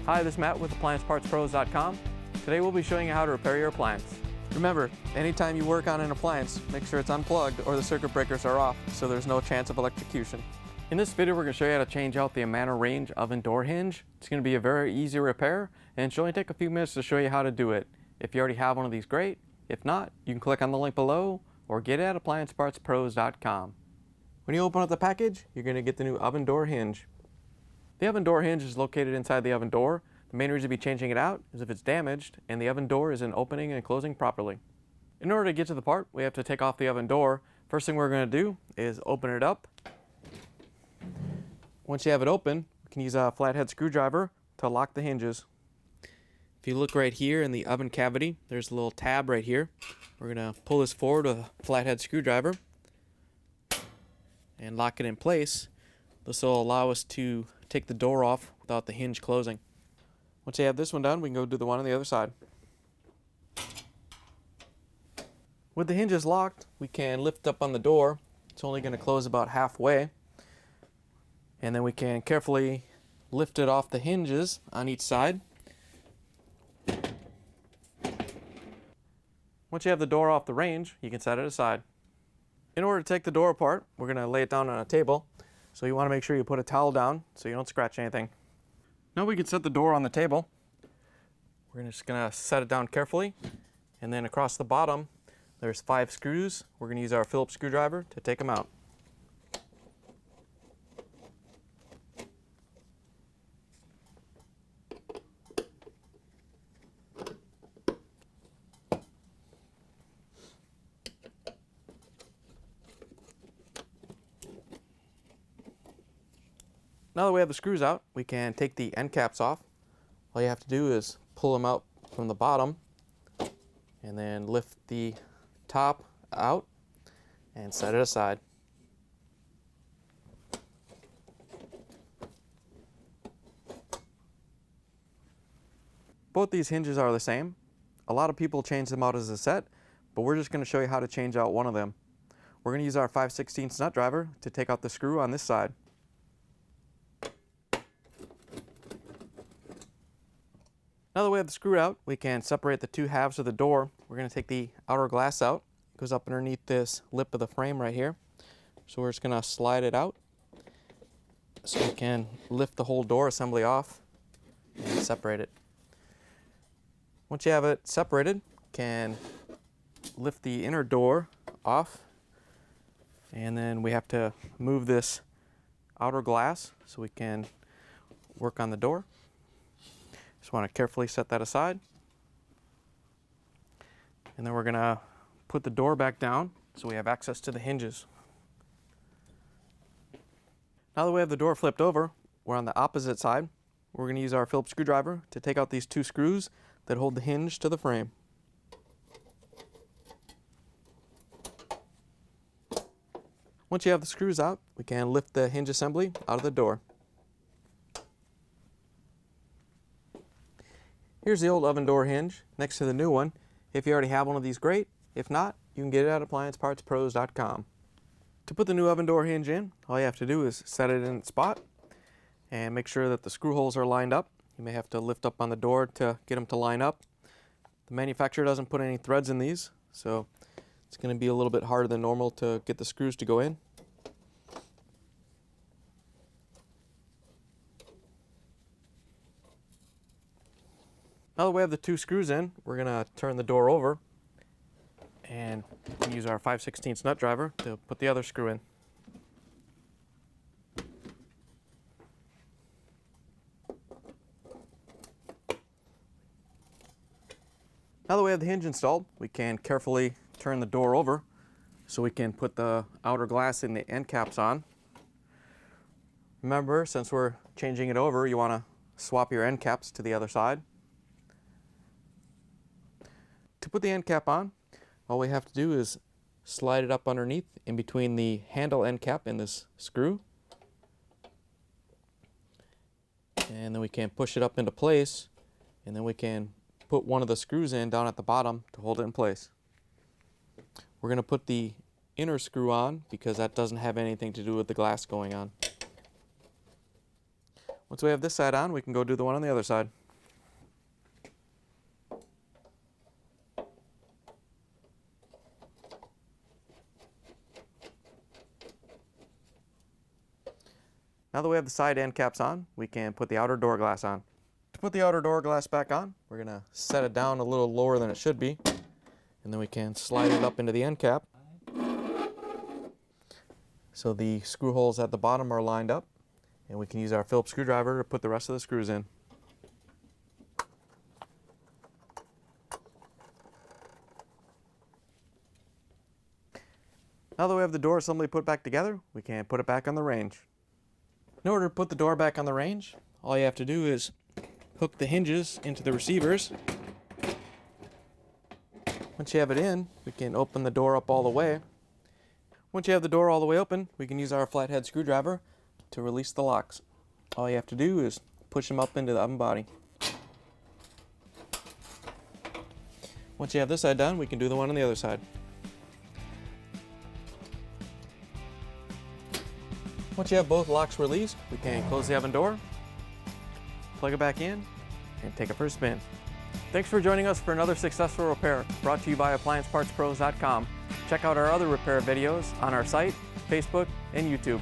Hi, this is Matt with AppliancePartsPros.com. Today we'll be showing you how to repair your appliance. Remember, anytime you work on an appliance, make sure it's unplugged or the circuit breakers are off so there's no chance of electrocution. In this video we're going to show you how to change out the Amana Range Oven Door Hinge. It's going to be a very easy repair and it should only take a few minutes to show you how to do it. If you already have one of these, great. If not, you can click on the link below or get it at AppliancePartsPros.com. When you open up the package, you're going to get the new oven door hinge. The oven door hinge is located inside the oven door. The main reason to be changing it out is if it's damaged and the oven door isn't opening and closing properly. In order to get to the part, we have to take off the oven door. First thing we're going to do is open it up. Once you have it open, you can use a flathead screwdriver to lock the hinges. If you look right here in the oven cavity, there's a little tab right here. We're going to pull this forward with a flathead screwdriver and lock it in place. This will allow us to take the door off without the hinge closing. Once you have this one done, we can go do the one on the other side. With the hinges locked, we can lift up on the door. It's only going to close about halfway. And then we can carefully lift it off the hinges on each side. Once you have the door off the range, you can set it aside. In order to take the door apart, we're going to lay it down on a table. So you want to make sure you put a towel down so you don't scratch anything. Now we can set the door on the table. We're just going to set it down carefully. And then across the bottom, there's 5 screws. We're going to use our Phillips screwdriver to take them out. Now that we have the screws out, we can take the end caps off. All you have to do is pull them out from the bottom and then lift the top out and set it aside. Both these hinges are the same. A lot of people change them out as a set, but we're just going to show you how to change out one of them. We're going to use our 5/16 nut driver to take out the screw on this side. Now that we have the screw out, we can separate the 2 halves of the door. We're going to take the outer glass out. It goes up underneath this lip of the frame right here. So we're just going to slide it out so we can lift the whole door assembly off and separate it. Once you have it separated, you can lift the inner door off, and then we have to move this outer glass so we can work on the door. Just want to carefully set that aside. And then we're going to put the door back down so we have access to the hinges. Now that we have the door flipped over, we're on the opposite side. We're going to use our Phillips screwdriver to take out these 2 screws that hold the hinge to the frame. Once you have the screws out, we can lift the hinge assembly out of the door. Here's the old oven door hinge next to the new one. If you already have one of these, great. If not, you can get it at AppliancePartsPros.com. To put the new oven door hinge in, all you have to do is set it in its spot and make sure that the screw holes are lined up. You may have to lift up on the door to get them to line up. The manufacturer doesn't put any threads in these, so it's going to be a little bit harder than normal to get the screws to go in. Now that we have the 2 screws in, we're going to turn the door over and use our 5/16 nut driver to put the other screw in. Now that we have the hinge installed, we can carefully turn the door over so we can put the outer glass and the end caps on. Remember, since we're changing it over, you want to swap your end caps to the other side. To put the end cap on, all we have to do is slide it up underneath in between the handle end cap and this screw. And then we can push it up into place, and then we can put one of the screws in down at the bottom to hold it in place. We're going to put the inner screw on because that doesn't have anything to do with the glass going on. Once we have this side on, we can go do the one on the other side. Now that we have the side end caps on, we can put the outer door glass on. To put the outer door glass back on, we're going to set it down a little lower than it should be, and then we can slide it up into the end cap. So the screw holes at the bottom are lined up, and we can use our Phillips screwdriver to put the rest of the screws in. Now that we have the door assembly put back together, we can put it back on the range. In order to put the door back on the range, all you have to do is hook the hinges into the receivers. Once you have it in, we can open the door up all the way. Once you have the door all the way open, we can use our flathead screwdriver to release the locks. All you have to do is push them up into the oven body. Once you have this side done, we can do the one on the other side. Once you have both locks released, we can close the oven door, plug it back in, and take it for a spin. Thanks for joining us for another successful repair brought to you by AppliancePartsPros.com. Check out our other repair videos on our site, Facebook, and YouTube.